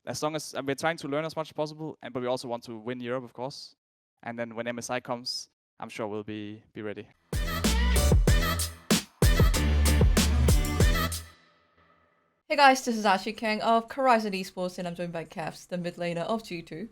as long as we're trying to learn as much as possible, but we also want to win Europe, of course. And then when MSI comes, I'm sure we'll be ready. Hey guys, this is actually Kang of Horizon Esports, and I'm joined by Caps, the mid laner of G2.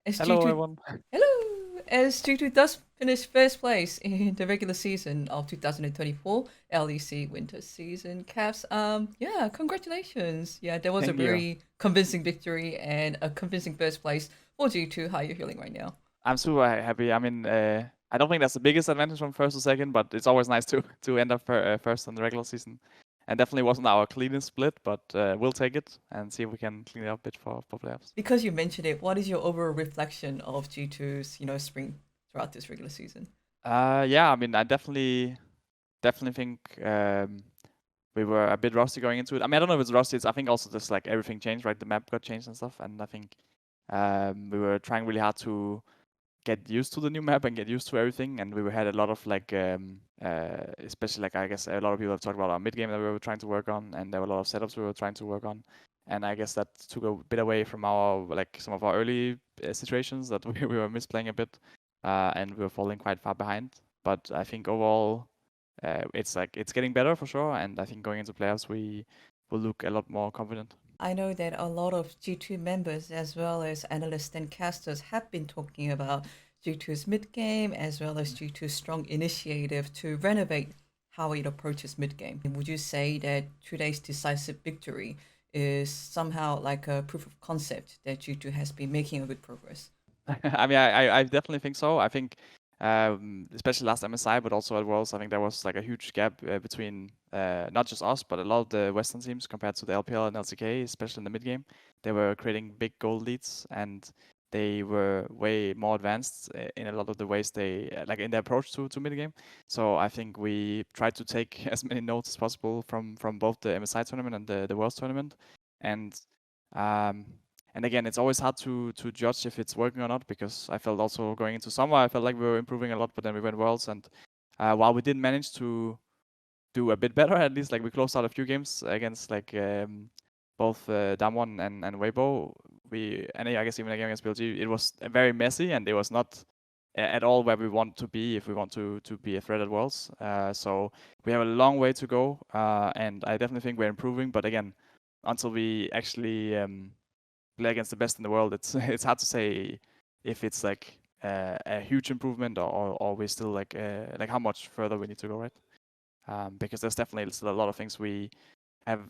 As Hello, G2, everyone. hello, as G2 does finish first place in the regular season of 2024 LEC winter season. Caps, yeah, congratulations. Yeah, there was a Thank you. very convincing victory and a convincing first place for G2. How are you feeling right now? I'm super happy. I mean, I don't think that's the biggest advantage from first to second, but it's always nice to end up first in the regular season. And definitely wasn't our cleanest split, but we'll take it and see if we can clean it up a bit for playoffs. Because you mentioned it, what is your overall reflection of G2's, spring throughout this regular season? Yeah, I mean, I definitely think we were a bit rusty going into it. I mean, I don't know if it's rusty. I think also just like everything changed, right? The map got changed and stuff, and I think we were trying really hard to get used to the new map and get used to everything. And we had a lot of like, especially like I guess a lot of people have talked about our mid game that we were trying to work on, and there were a lot of setups we were trying to work on. And I guess that took a bit away from our like some of our early situations that we were misplaying a bit, and we were falling quite far behind. But I think overall, it's getting better for sure. And I think going into playoffs, we will look a lot more confident. I know that a lot of G2 members, as well as analysts and casters, have been talking about G2's mid game as well as G2's strong initiative to renovate how it approaches mid game. Would you say that today's decisive victory is somehow like a proof of concept that G2 has been making a good progress? I mean, I definitely think so. I think, especially last MSI, but also at Worlds, I think there was like a huge gap between not just us, but a lot of the Western teams compared to the LPL and LCK, especially in the mid game. They were creating big goal leads, and they were way more advanced in a lot of the ways they like in their approach to mid game. So I think we tried to take as many notes as possible from both the MSI tournament and the Worlds tournament, and um, and again, it's always hard to judge if it's working or not, because I felt also going into summer, I felt like we were improving a lot, but then we went Worlds, and while we did manage to do a bit better, at least like we closed out a few games against like both Damwon and Weibo, and I guess even a game against BLG, it was very messy, and it was not at all where we want to be if we want to be a threat at Worlds. So we have a long way to go, and I definitely think we're improving, but again, until we actually play against the best in the world, it's it's hard to say if it's like a huge improvement, or we're still like how much further we need to go, right? Because there's definitely still a lot of things we have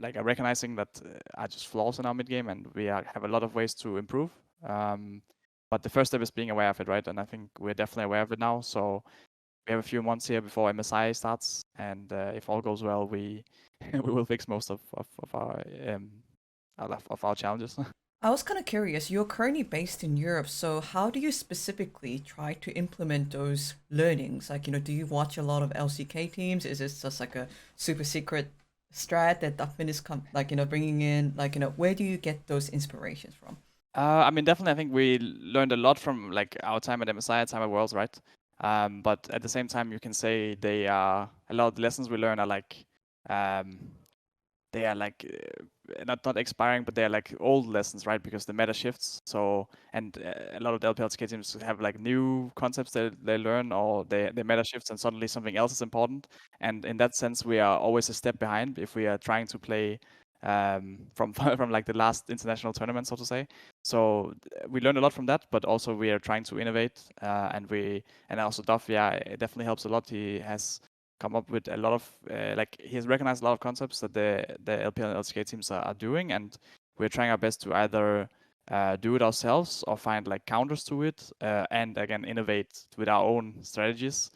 like are recognizing that are just flaws in our mid game, and have a lot of ways to improve. But the first step is being aware of it, right? And I think we're definitely aware of it now. So we have a few months here before MSI starts, and if all goes well, we we will fix most of our challenges. I was kind of curious. You're currently based in Europe, so how do you specifically try to implement those learnings? Like, do you watch a lot of LCK teams? Is this just like a super secret strat that Duffman is bringing in? Like, where do you get those inspirations from? I mean, definitely, I think we learned a lot from like our time at MSI, time at Worlds, right? But at the same time, you can say they are a lot of the lessons we learn are like um, they are like not expiring, but they are like old lessons, right? Because the meta shifts. So and a lot of the LPLTK teams have like new concepts that they learn, or they meta shifts, and suddenly something else is important. And in that sense, we are always a step behind if we are trying to play from from like the last international tournament, so to say. So we learned a lot from that, but also we are trying to innovate, and also Duff, yeah, it definitely helps a lot. He has come up with a lot of like he has recognized a lot of concepts that the LPL and LCK teams are doing, and we're trying our best to either do it ourselves or find like counters to it, and again innovate with our own strategies.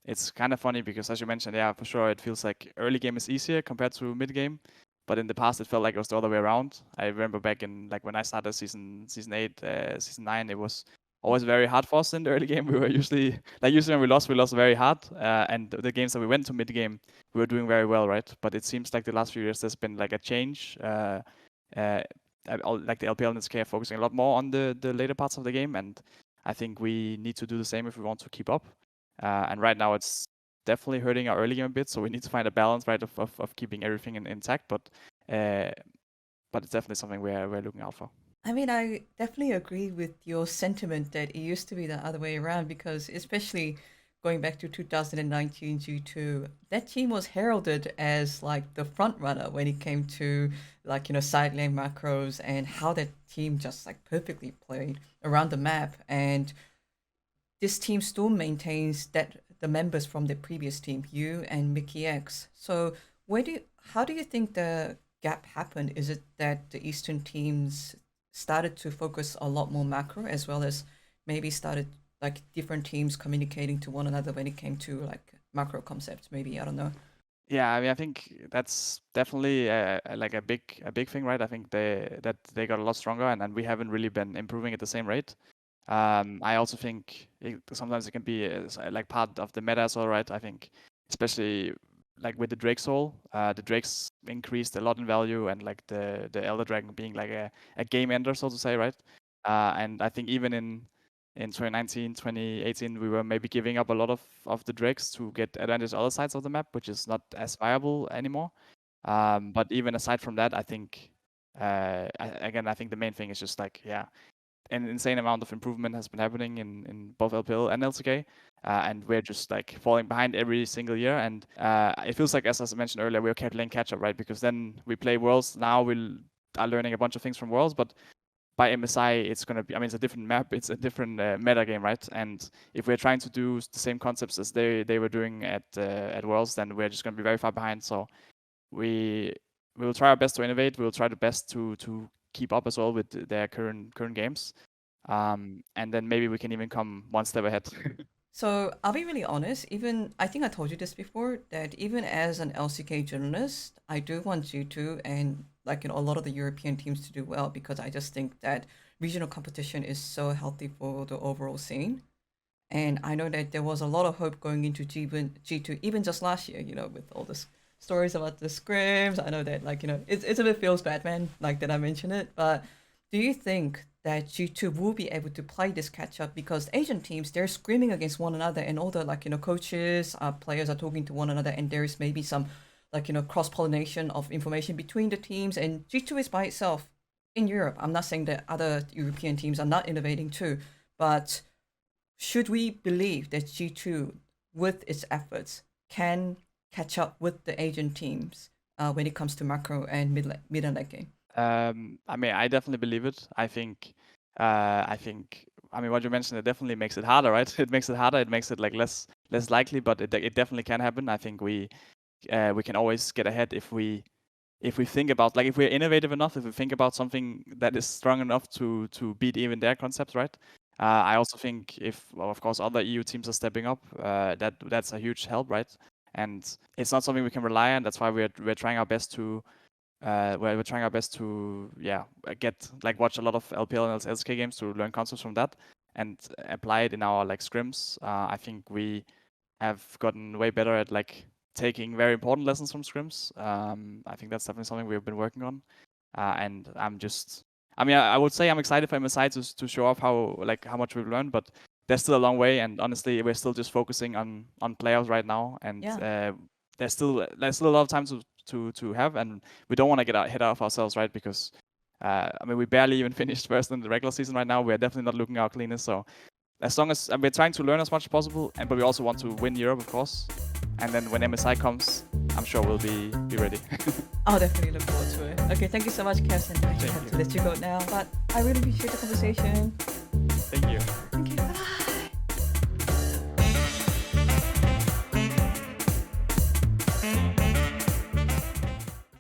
It's kind of funny because, as you mentioned, yeah, for sure, it feels like early game is easier compared to mid game, but in the past it felt like it was the other way around. I remember back in like when I started season 8, season 9, it was always very hard for us in the early game. We were usually when we lost very hard. And the games that we went to mid game, we were doing very well, right? But it seems like the last few years there's been like a change. Like the LPL and SK are focusing a lot more on the later parts of the game, and I think we need to do the same if we want to keep up. And right now it's definitely hurting our early game a bit, so we need to find a balance, right, of keeping everything intact. But but it's definitely something we're looking out for. I mean, I definitely agree with your sentiment that it used to be the other way around because, especially going back to 2019 G2, that team was heralded as like the front runner when it came to like, side lane macros and how that team just like perfectly played around the map. And this team still maintains that the members from the previous team, you and Mickey X. So how do you think the gap happened? Is it that the Eastern teams started to focus a lot more macro as well as maybe started like different teams communicating to one another when it came to like macro concepts? Maybe, I don't know. Yeah, I mean, I think that's definitely like a big thing, right? I think they got a lot stronger, and we haven't really been improving at the same rate. I also think sometimes it can be like part of the meta as well, right? I think especially like with the Drake Soul, the Drakes increased a lot in value, and like the Elder Dragon being like a game ender, so to say, right? And I think even in 2019, 2018, we were maybe giving up a lot of the Drakes to get advantage other sides of the map, which is not as viable anymore. But even aside from that, I think I think the main thing is just like, yeah, an insane amount of improvement has been happening in both LPL and LCK, and we're just like falling behind every single year. And it feels like, as I mentioned earlier, we're playing catch up, right? Because then we play Worlds. Now we are learning a bunch of things from Worlds, but by MSI, it's gonna be. I mean, it's a different map. It's a different meta game, right? And if we're trying to do the same concepts as they were doing at Worlds, then we're just gonna be very far behind. So we will try our best to innovate. We'll try the best to keep up as well with their current games, and then maybe we can even come one step ahead. So I'll be really honest, even I think I told you this before, that even as an LCK journalist, I do want you to and like a lot of the European teams to do well because I just think that regional competition is so healthy for the overall scene. And I know that there was a lot of hope going into G2, even just last year, with all this stories about the scrims. I know that it's a bit feels bad, man, like that I mentioned it, but do you think that G2 will be able to play this catch up because Asian teams they're screaming against one another and all the coaches, players are talking to one another and there is maybe some cross pollination of information between the teams and G2 is by itself in Europe. I'm not saying that other European teams are not innovating too, but should we believe that G2 with its efforts can catch up with the Asian teams when it comes to macro and mid and late game? I mean, I definitely believe it. I think, I mean, what you mentioned, it definitely makes it harder, right? It makes it harder. It makes it like less likely, but it definitely can happen. I think we can always get ahead if we think about, like, if we're innovative enough, if we think about something that is strong enough to beat even their concepts, right? I also think if, well, of course, other EU teams are stepping up, that's a huge help, right? And it's not something we can rely on. That's why we're trying our best to we're trying our best to watch a lot of LPL and LCK games to learn concepts from that and apply it in our like scrims. I think we have gotten way better at like taking very important lessons from scrims. I think that's definitely something we've been working on, and I would say I'm excited for MSI to show off how much we've learned, but there's still a long way, and honestly, we're still just focusing on playoffs right now, and Yeah. there's still a lot of time to have, and we don't want to get ahead of ourselves, right? Because I mean, we barely even finished first in the regular season right now. We're definitely not looking our cleanest. So as long as we're trying to learn as much as possible, but we also want to win Europe, of course. And then when MSI comes, I'm sure we'll be ready. I'll definitely look forward to it. Okay, thank you so much, Kev, and I have to let you go now. But I really appreciate the conversation. Thank you.